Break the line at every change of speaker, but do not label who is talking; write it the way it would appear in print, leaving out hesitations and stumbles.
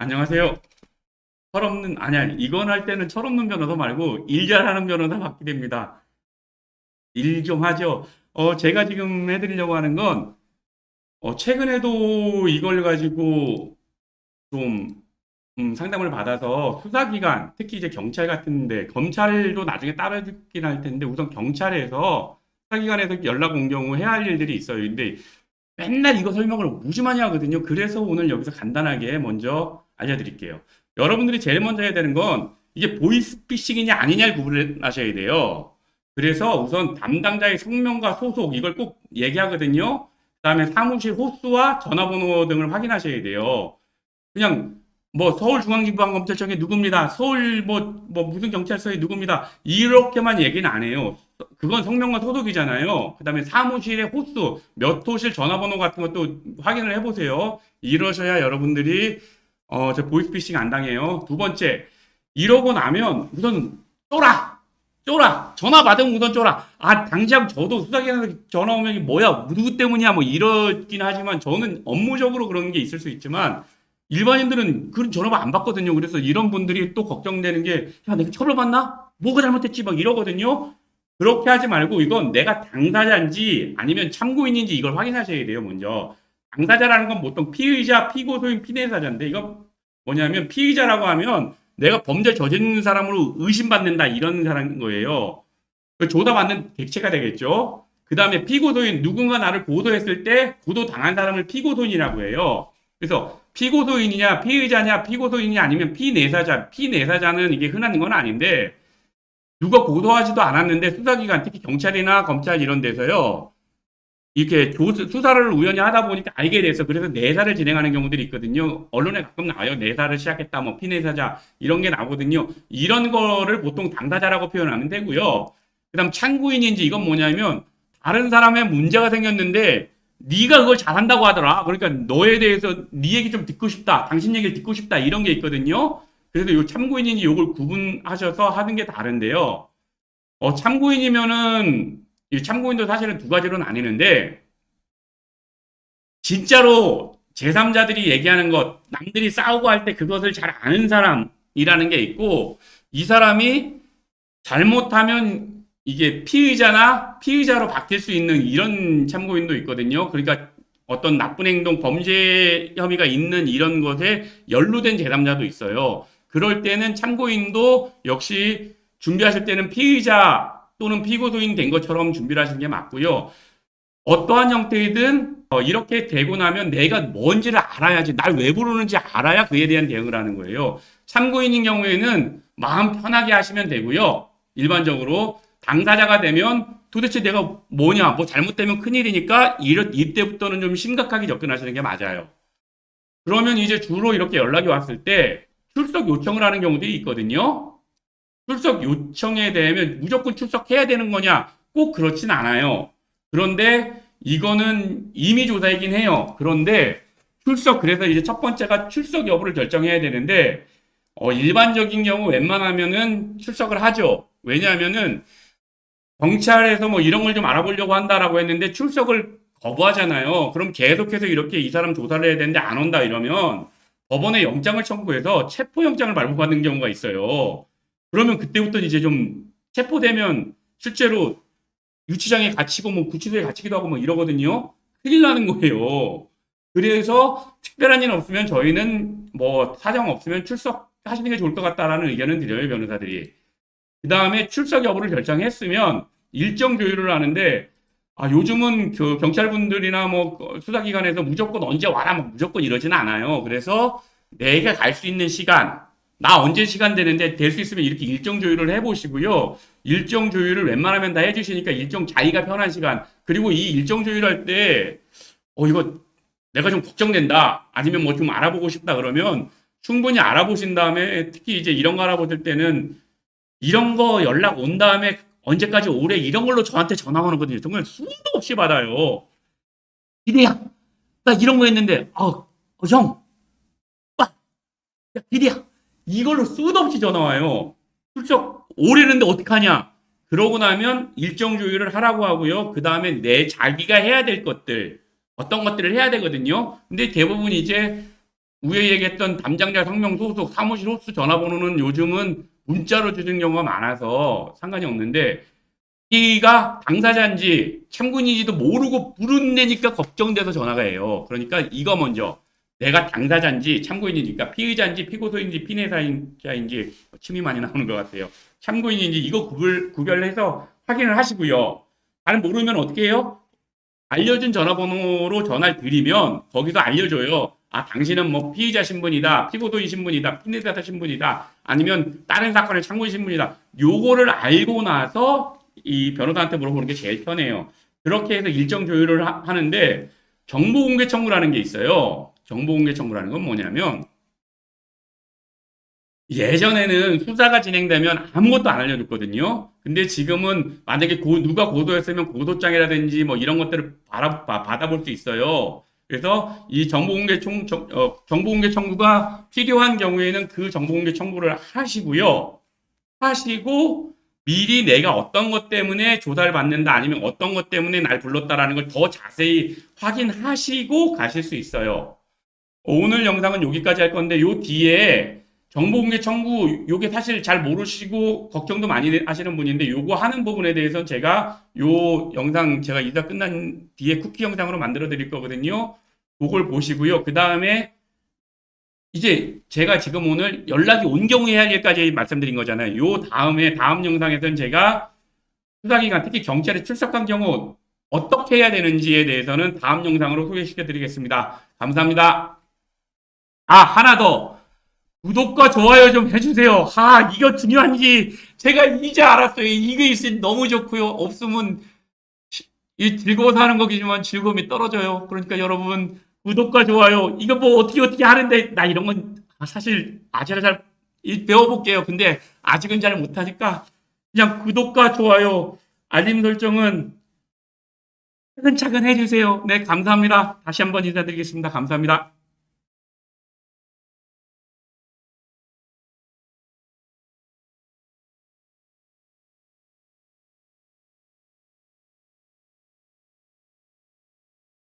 안녕하세요. 철없는, 아니야, 이건 할 때는 철없는 변호사 말고 일 잘하는 변호사 받게 됩니다. 일 좀 하죠. 제가 지금 해드리려고 하는 건, 최근에도 이걸 가지고 좀, 상담을 받아서 수사기관, 특히 이제 경찰 같은데, 검찰도 나중에 따르긴 할 텐데, 우선 경찰에서 수사기관에서 연락 온 경우 해야 할 일들이 있어요. 근데 맨날 이거 설명을 무지 많이 하거든요. 그래서 오늘 여기서 간단하게 먼저 알려드릴게요. 여러분들이 제일 먼저 해야 되는 건 이게 보이스피싱이냐 아니냐를 구분하셔야 돼요. 그래서 우선 담당자의 성명과 소속 이걸 꼭 얘기하거든요. 그다음에 사무실 호수와 전화번호 등을 확인하셔야 돼요. 그냥 뭐 서울중앙지방검찰청의 누굽니다. 서울 뭐 무슨 경찰서의 누굽니다. 이렇게만 얘기는 안 해요. 그건 성명과 소속이잖아요. 그다음에 사무실의 호수, 몇 호실 전화번호 같은 것도 확인을 해보세요. 이러셔야 여러분들이 저 보이스피싱 안 당해요. 두 번째, 이러고 나면 우선 쫄아. 전화 받으면 우선 쫄아. 당장 저도 수사기관에서 전화 오면 이게 뭐야, 누구 때문이야, 뭐 이러긴 하지만 저는 업무적으로 그런 게 있을 수 있지만 일반인들은 그런 전화만 안 받거든요. 그래서 이런 분들이 또 걱정되는 게, 야, 내가 처벌받나? 뭐가 잘못했지? 막 이러거든요. 그렇게 하지 말고 이건 내가 당사자인지 아니면 참고인인지 이걸 확인하셔야 돼요, 먼저. 당사자라는 건 보통 피의자, 피고소인, 피내사자인데 이거 뭐냐면 피의자라고 하면 내가 범죄 저지른 사람으로 의심받는다 이런 사람인 거예요. 조사받는 객체가 되겠죠. 그 다음에 피고소인, 누군가 나를 고소했을 때 고소당한 사람을 피고소인이라고 해요. 그래서 피고소인이냐, 피의자냐, 피고소인이냐 아니면 피내사자는 이게 흔한 건 아닌데 누가 고소하지도 않았는데 수사기관, 특히 경찰이나 검찰 이런 데서요. 이렇게 수사를 우연히 하다 보니까 알게 돼서 그래서 내사를 진행하는 경우들이 있거든요. 언론에 가끔 나와요. 내사를 시작했다, 뭐 피내사자 이런 게 나오거든요. 이런 거를 보통 당사자라고 표현하면 되고요. 그다음 참고인인지 이건 뭐냐면 다른 사람의 문제가 생겼는데 네가 그걸 잘한다고 하더라. 그러니까 너에 대해서 네 얘기 좀 듣고 싶다. 당신 얘기를 듣고 싶다. 이런 게 있거든요. 그래서 요 참고인인지 요걸 구분하셔서 하는 게 다른데요. 참고인이면은 이 참고인도 사실은 두 가지로 나뉘는데 진짜로 제3자들이 얘기하는 것, 남들이 싸우고 할 때 그것을 잘 아는 사람이라는 게 있고 이 사람이 잘못하면 이게 피의자나 피의자로 바뀔 수 있는 이런 참고인도 있거든요. 그러니까 어떤 나쁜 행동, 범죄 혐의가 있는 이런 것에 연루된 제3자도 있어요. 그럴 때는 참고인도 역시 준비하실 때는 피의자 또는 피고소인 된 것처럼 준비를 하시는 게 맞고요. 어떠한 형태이든 이렇게 되고 나면 내가 뭔지를 알아야지, 날 왜 부르는지 알아야 그에 대한 대응을 하는 거예요. 참고인인 경우에는 마음 편하게 하시면 되고요. 일반적으로 당사자가 되면 도대체 내가 뭐냐, 뭐 잘못되면 큰일이니까 이때부터는 좀 심각하게 접근하시는 게 맞아요. 그러면 이제 주로 이렇게 연락이 왔을 때 출석 요청을 하는 경우들이 있거든요. 출석 요청에 대하면 무조건 출석해야 되는 거냐? 꼭 그렇진 않아요. 그런데 이거는 임의 조사이긴 해요. 그런데 그래서 이제 첫 번째가 출석 여부를 결정해야 되는데, 일반적인 경우 웬만하면은 출석을 하죠. 왜냐하면은 경찰에서 뭐 이런 걸 좀 알아보려고 한다라고 했는데 출석을 거부하잖아요. 그럼 계속해서 이렇게 이 사람 조사를 해야 되는데 안 온다 이러면 법원에 영장을 청구해서 체포영장을 발부받는 경우가 있어요. 그러면 그때부터 이제 좀 체포되면 실제로 유치장에 갇히고 뭐 구치소에 갇히기도 하고 뭐 이러거든요. 큰일 나는 거예요. 그래서 특별한 일 없으면 저희는 뭐 사정 없으면 출석하시는 게 좋을 것 같다라는 의견을 드려요, 변호사들이. 그 다음에 출석 여부를 결정했으면 일정 조율을 하는데, 요즘은 그 경찰분들이나 뭐 수사기관에서 무조건 언제 와라, 뭐 무조건 이러지는 않아요. 그래서 내가 갈 수 있는 시간, 나 언제 시간 되는데 될 수 있으면 이렇게 일정 조율을 해보시고요. 일정 조율을 웬만하면 다 해주시니까 일정 자기가 편한 시간. 그리고 이 일정 조율할 때, 이거 내가 좀 걱정된다. 아니면 뭐 좀 알아보고 싶다 그러면 충분히 알아보신 다음에 특히 이제 이런 거 알아보실 때는 이런 거 연락 온 다음에 언제까지 오래 이런 걸로 저한테 전화 오는 거든요. 정말 수도 없이 받아요. 기대야, 나 이런 거 했는데, 형, 야, 기대야, 이걸로 수도 없이 전화 와요. 출석 오래는데 어떡하냐? 그러고 나면 일정 조율을 하라고 하고요. 그 다음에 자기가 해야 될 것들, 어떤 것들을 해야 되거든요. 근데 대부분 이제 위에 얘기했던 담당자 성명 소속 사무실 호수 전화번호는 요즘은 문자로 주는 경우가 많아서 상관이 없는데 이가 당사자인지 참고인인지도 모르고 부른다니까 걱정돼서 전화가 해요. 그러니까 이거 먼저 내가 당사자인지 참고인이니까 피의자인지 피고소인지 피내사자인지 침이 많이 나오는 것 같아요. 참고인인지 이거 구별해서 확인을 하시고요. 잘 모르면 어떻게 해요? 알려준 전화번호로 전화를 드리면 거기서 알려줘요. 아, 당신은 뭐 피의자 신분이다, 피고소인 신분이다, 피내사자 신분이다, 아니면 다른 사건의 참고인 신분이다. 요거를 알고 나서 이 변호사한테 물어보는 게 제일 편해요. 그렇게 해서 일정 조율을 하는데 정보공개 청구라는 게 있어요. 정보공개 청구라는 건 뭐냐면 예전에는 수사가 진행되면 아무것도 안 알려줬거든요. 근데 지금은 만약에 누가 고소했으면 고소장이라든지 뭐 이런 것들을 받아볼 수 있어요. 그래서 이 정보공개 청구가 필요한 경우에는 그 정보공개 청구를 하시고요. 하시고 미리 내가 어떤 것 때문에 조사를 받는다 아니면 어떤 것 때문에 날 불렀다라는 걸 더 자세히 확인하시고 가실 수 있어요. 오늘 영상은 여기까지 할 건데 요 뒤에 정보공개 청구 요게 사실 잘 모르시고 걱정도 많이 하시는 분인데 요거 하는 부분에 대해서는 제가 요 영상 제가 이따 끝난 뒤에 쿠키 영상으로 만들어 드릴 거거든요. 그걸 보시고요. 그 다음에 이제 제가 지금 오늘 연락이 온 경우에 할 일까지 말씀드린 거잖아요. 요 다음 영상에서는 제가 수사기관 특히 경찰에 출석한 경우 어떻게 해야 되는지에 대해서는 다음 영상으로 소개시켜 드리겠습니다. 감사합니다. 아, 하나 더. 구독과 좋아요 좀 해주세요. 아, 이거 중요한지 제가 이제 알았어요. 이거 있으면 너무 좋고요. 없으면 이 즐거워서 하는 거겠지만 즐거움이 떨어져요. 그러니까 여러분 구독과 좋아요 이거 뭐 어떻게 하는데 나 이런 건 사실 아직은 잘 배워볼게요. 근데 아직은 잘 못하니까 그냥 구독과 좋아요 알림 설정은 차근차근 해주세요. 네, 감사합니다. 다시 한번 인사드리겠습니다. 감사합니다.